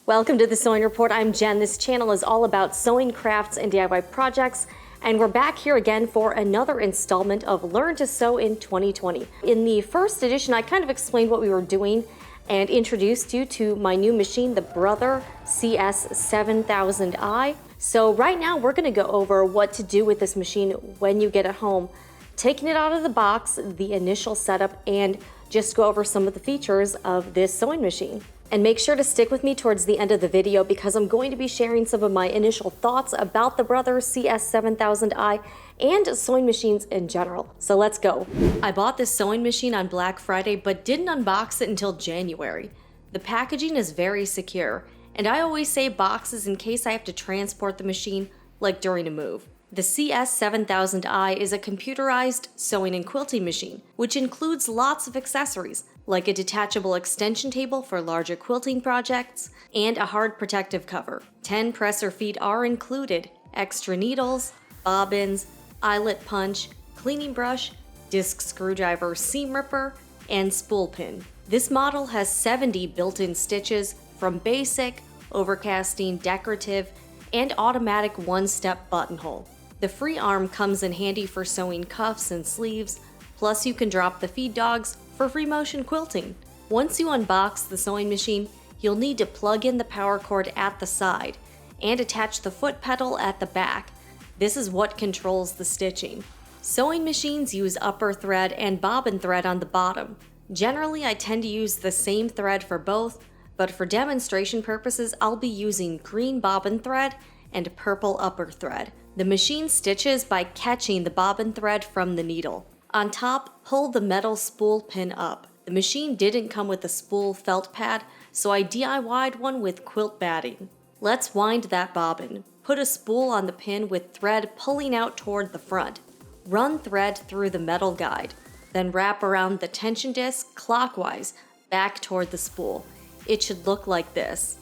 Welcome to the Sewing Report. I'm Jen. This channel is all about sewing crafts and DIY projects, and we're back here again for another installment of Learn to Sew in 2020. In the first edition, I kind of explained what we were doing and introduced you to my new machine, the Brother CS7000i. So right now we're going to go over what to do with this machine when you get it home, taking it out of the box, the initial setup, and just go over some of the features of this sewing machine. And make sure to stick with me towards the end of the video because I'm going to be sharing some of my initial thoughts about the Brother CS7000i and sewing machines in general. So let's go. I bought this sewing machine on Black Friday but didn't unbox it until January. The packaging is very secure, and I always save boxes in case I have to transport the machine, like during a move. The CS7000i is a computerized sewing and quilting machine, which includes lots of accessories, like a detachable extension table for larger quilting projects, and a hard protective cover. 10 presser feet are included, extra needles, bobbins, eyelet punch, cleaning brush, disc screwdriver, seam ripper, and spool pin. This model has 70 built-in stitches from basic, overcasting, decorative, and automatic one-step buttonhole. The free arm comes in handy for sewing cuffs and sleeves, plus you can drop the feed dogs for free motion quilting. Once you unbox the sewing machine, you'll need to plug in the power cord at the side and attach the foot pedal at the back. This is what controls the stitching. Sewing machines use upper thread and bobbin thread on the bottom. Generally, I tend to use the same thread for both, but for demonstration purposes, I'll be using green bobbin thread and purple upper thread. The machine stitches by catching the bobbin thread from the needle. On top, pull the metal spool pin up. The machine didn't come with a spool felt pad, so I DIY'd one with quilt batting. Let's wind that bobbin. Put a spool on the pin with thread pulling out toward the front. Run thread through the metal guide, then wrap around the tension disc clockwise back toward the spool. It should look like this.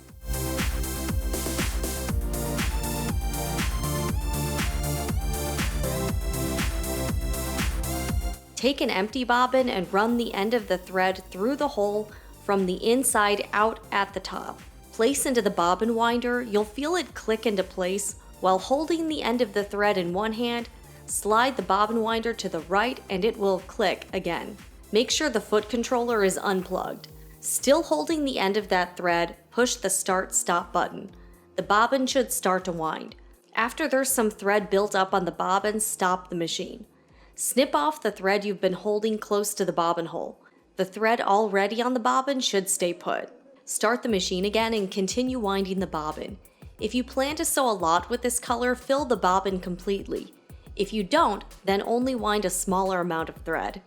Take an empty bobbin and run the end of the thread through the hole from the inside out at the top. Place into the bobbin winder, you'll feel it click into place. While holding the end of the thread in one hand, slide the bobbin winder to the right and it will click again. Make sure the foot controller is unplugged. Still holding the end of that thread, push the start-stop button. The bobbin should start to wind. After there's some thread built up on the bobbin, stop the machine. Snip off the thread you've been holding close to the bobbin hole. The thread already on the bobbin should stay put. Start the machine again and continue winding the bobbin. If you plan to sew a lot with this color, fill the bobbin completely. If you don't, then only wind a smaller amount of thread.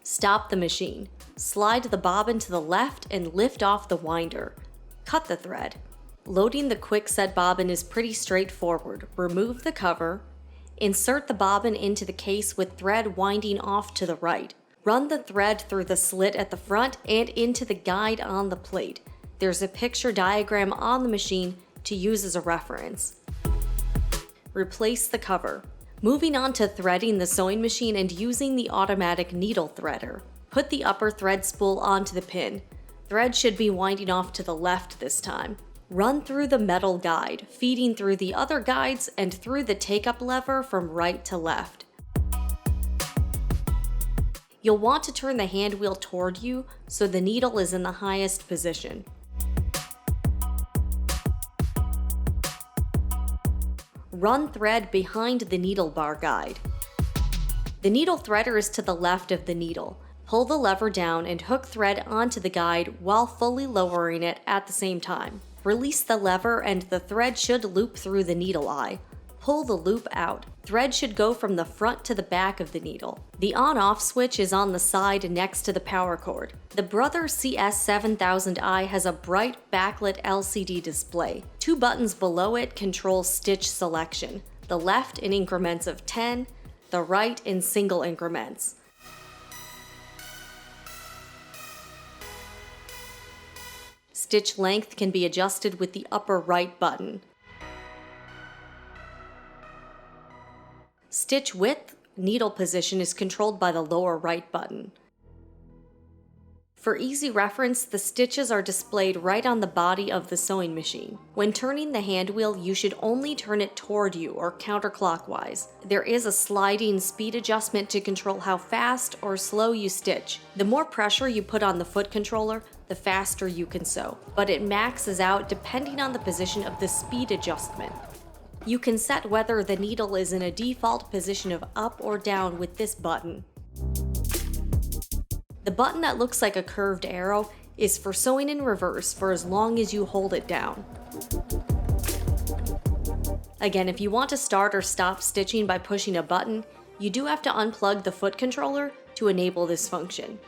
Stop the machine. Slide the bobbin to the left and lift off the winder. Cut the thread. Loading the quickset bobbin is pretty straightforward. Remove the cover. Insert the bobbin into the case with thread winding off to the right. Run the thread through the slit at the front and into the guide on the plate. There's a picture diagram on the machine to use as a reference. Replace the cover. Moving on to threading the sewing machine and using the automatic needle threader. Put the upper thread spool onto the pin. Thread should be winding off to the left this time. Run through the metal guide, feeding through the other guides and through the take-up lever from right to left. You'll want to turn the hand wheel toward you so the needle is in the highest position. Run thread behind the needle bar guide. The needle threader is to the left of the needle. Pull the lever down and hook thread onto the guide while fully lowering it at the same time. Release the lever and the thread should loop through the needle eye. Pull the loop out. Thread should go from the front to the back of the needle. The on-off switch is on the side next to the power cord. The Brother CS7000i has a bright backlit LCD display. 2 buttons below it control stitch selection. The left in increments of 10, the right in single increments. Stitch length can be adjusted with the upper right button. Stitch width, needle position is controlled by the lower right button. For easy reference, the stitches are displayed right on the body of the sewing machine. When turning the hand wheel, you should only turn it toward you or counterclockwise. There is a sliding speed adjustment to control how fast or slow you stitch. The more pressure you put on the foot controller, the faster you can sew, but it maxes out depending on the position of the speed adjustment. You can set whether the needle is in a default position of up or down with this button. The button that looks like a curved arrow is for sewing in reverse for as long as you hold it down. Again, if you want to start or stop stitching by pushing a button, you do have to unplug the foot controller to enable this function.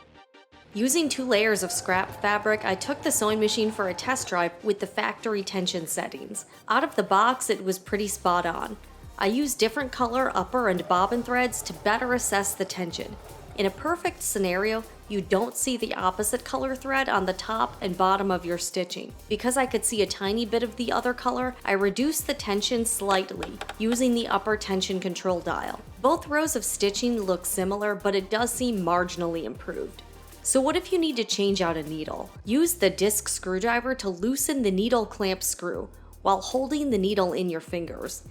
Using 2 layers of scrap fabric, I took the sewing machine for a test drive with the factory tension settings. Out of the box, it was pretty spot on. I used different color upper and bobbin threads to better assess the tension. In a perfect scenario, you don't see the opposite color thread on the top and bottom of your stitching. Because I could see a tiny bit of the other color, I reduced the tension slightly using the upper tension control dial. Both rows of stitching look similar, but it does seem marginally improved. So what if you need to change out a needle? Use the disc screwdriver to loosen the needle clamp screw while holding the needle in your fingers.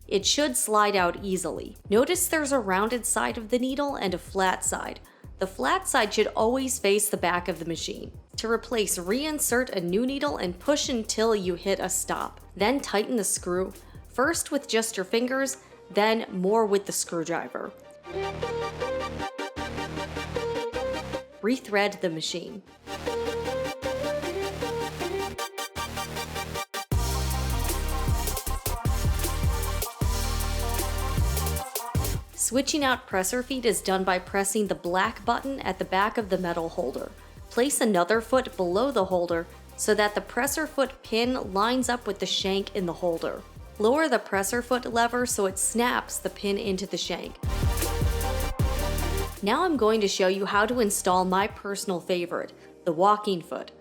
It should slide out easily. Notice there's a rounded side of the needle and a flat side. The flat side should always face the back of the machine. To replace, reinsert a new needle and push until you hit a stop. Then tighten the screw, first with just your fingers, then more with the screwdriver. Rethread the machine. Switching out presser feet is done by pressing the black button at the back of the metal holder. Place another foot below the holder so that the presser foot pin lines up with the shank in the holder. Lower the presser foot lever so it snaps the pin into the shank. Now I'm going to show you how to install my personal favorite, the walking foot.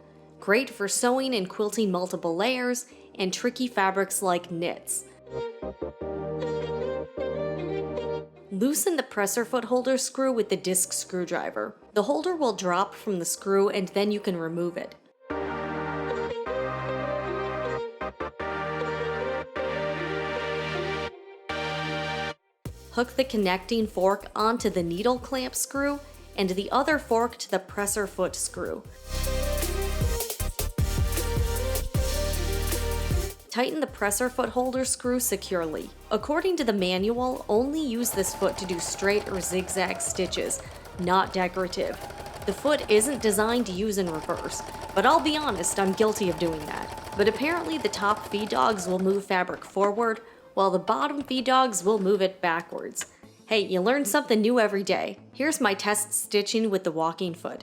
Great for sewing and quilting multiple layers and tricky fabrics like knits. Loosen the presser foot holder screw with the disc screwdriver. The holder will drop from the screw and then you can remove it. Hook the connecting fork onto the needle clamp screw and the other fork to the presser foot screw. Tighten the presser foot holder screw securely. According to the manual, only use this foot to do straight or zigzag stitches, not decorative. The foot isn't designed to use in reverse, but I'll be honest, I'm guilty of doing that. But apparently the top feed dogs will move fabric forward, while the bottom feed dogs will move it backwards. Hey, you learn something new every day. Here's my test stitching with the walking foot.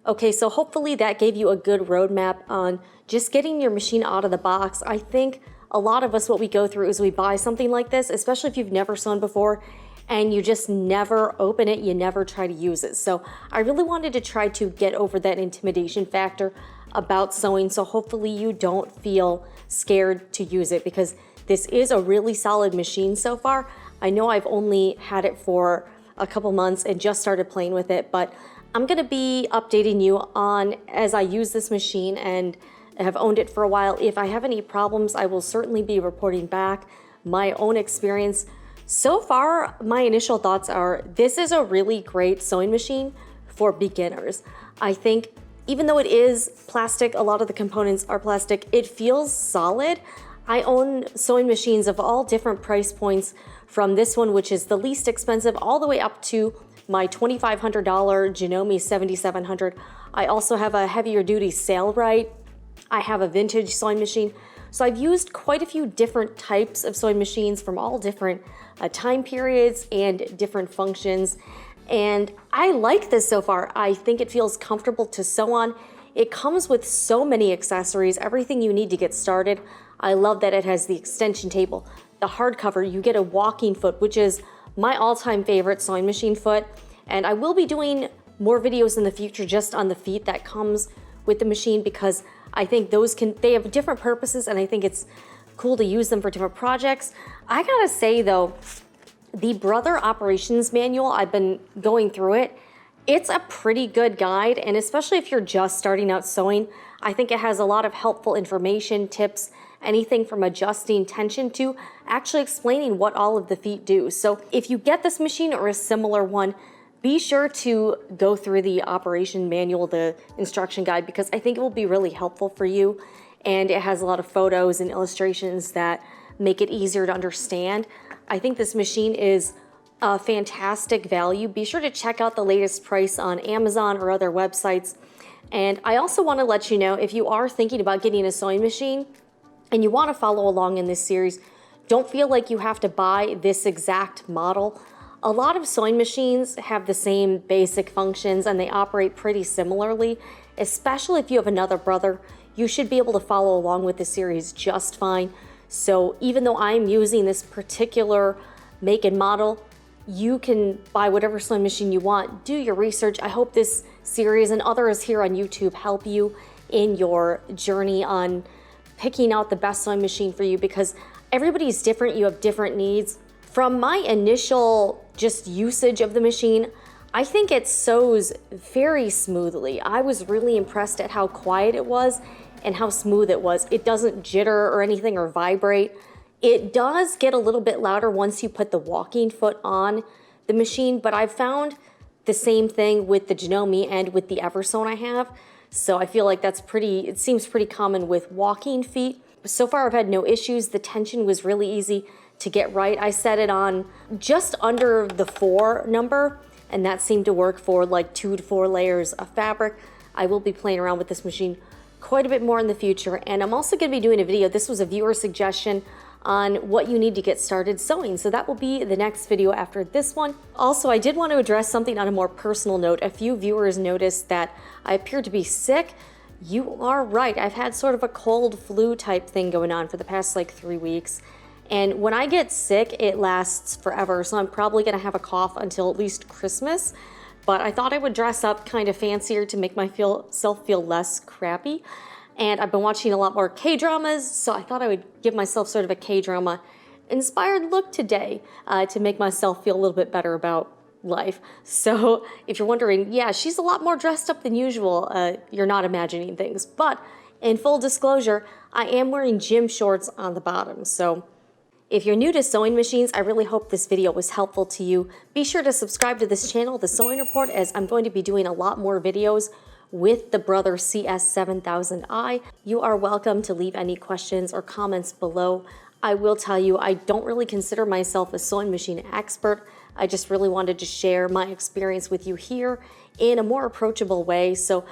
Okay, so hopefully that gave you a good roadmap on just getting your machine out of the box. I think a lot of us, what we go through is we buy something like this, especially if you've never sewn before, and you just never open it, you never try to use it. So I really wanted to try to get over that intimidation factor about sewing, so hopefully you don't feel scared to use it, because this is a really solid machine so far. I know I've only had it for a couple months and just started playing with it, but I'm gonna be updating you on as I use this machine and have owned it for a while. If I have any problems, I will certainly be reporting back my own experience. So far, my initial thoughts are this is a really great sewing machine for beginners. I think even though it is plastic, a lot of the components are plastic, it feels solid. I own sewing machines of all different price points, from this one, which is the least expensive, all the way up to my $2,500 Janome 7700. I also have a heavier duty Sailrite. I have a vintage sewing machine. So I've used quite a few different types of sewing machines from all different time periods and different functions. And I like this so far. I think it feels comfortable to sew on. It comes with so many accessories, everything you need to get started. I love that it has the extension table, the hardcover. You get a walking foot, which is my all-time favorite sewing machine foot. And I will be doing more videos in the future just on the feet that comes with the machine, because I think they have different purposes and I think it's cool to use them for different projects. I gotta say though, The Brother Operations Manual, I've been going through it. It's a pretty good guide, and especially if you're just starting out sewing, I think it has a lot of helpful information, tips, anything from adjusting tension to actually explaining what all of the feet do. So if you get this machine or a similar one, be sure to go through the operation manual, the instruction guide, because I think it will be really helpful for you. And it has a lot of photos and illustrations that make it easier to understand. I think this machine is a fantastic value. Be sure to check out the latest price on Amazon or other websites. And I also want to let you know, if you are thinking about getting a sewing machine and you want to follow along in this series, don't feel like you have to buy this exact model. A lot of sewing machines have the same basic functions and they operate pretty similarly. Especially if you have another brother, you should be able to follow along with the series just fine. So even though I'm using this particular make and model, you can buy whatever sewing machine you want. Do your research. I hope this series and others here on YouTube help you in your journey on picking out the best sewing machine for you, because everybody's different. You have different needs. From my initial just usage of the machine, I think it sews very smoothly. I was really impressed at how quiet it was and how smooth it was. It doesn't jitter or anything or vibrate. It does get a little bit louder once you put the walking foot on the machine, but I've found the same thing with the Janome and with the Eversewn I have. So I feel like it seems pretty common with walking feet. So far I've had no issues. The tension was really easy to get right. I set it on just under the 4 number, and that seemed to work for like 2 to 4 layers of fabric. I will be playing around with this machine quite a bit more in the future, and I'm also going to be doing a video. This was a viewer suggestion on what you need to get started sewing, so that will be the next video after this one. Also, I did want to address something on a more personal note. A few viewers noticed that I appeared to be sick. You are right. I've had sort of a cold flu type thing going on for the past like 3 weeks. And when I get sick, it lasts forever. So I'm probably gonna have a cough until at least Christmas. But I thought I would dress up kind of fancier to make myself feel less crappy. And I've been watching a lot more K-dramas, so I thought I would give myself sort of a K-drama inspired look today to make myself feel a little bit better about life. So if you're wondering, yeah, she's a lot more dressed up than usual. You're not imagining things. But in full disclosure, I am wearing gym shorts on the bottom. So if you're new to sewing machines, I really hope this video was helpful to you. Be sure to subscribe to this channel, The Sewing Report, as I'm going to be doing a lot more videos with the Brother CS7000i. You are welcome to leave any questions or comments below. I will tell you, I don't really consider myself a sewing machine expert. I just really wanted to share my experience with you here in a more approachable way. So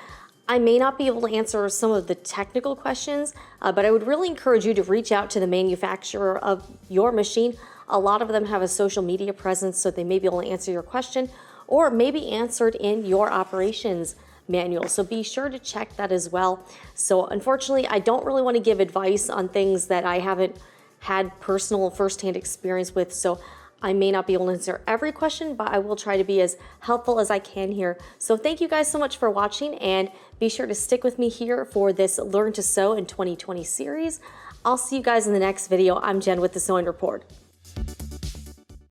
I may not be able to answer some of the technical questions, but I would really encourage you to reach out to the manufacturer of your machine. A lot of them have a social media presence, so they may be able to answer your question or maybe answered in your operations manual. So be sure to check that as well. So unfortunately, I don't really want to give advice on things that I haven't had personal firsthand experience with. So I may not be able to answer every question, but I will try to be as helpful as I can here. So thank you guys so much for watching, and be sure to stick with me here for this Learn to Sew in 2020 series. I'll see you guys in the next video. I'm Jen with The Sewing Report.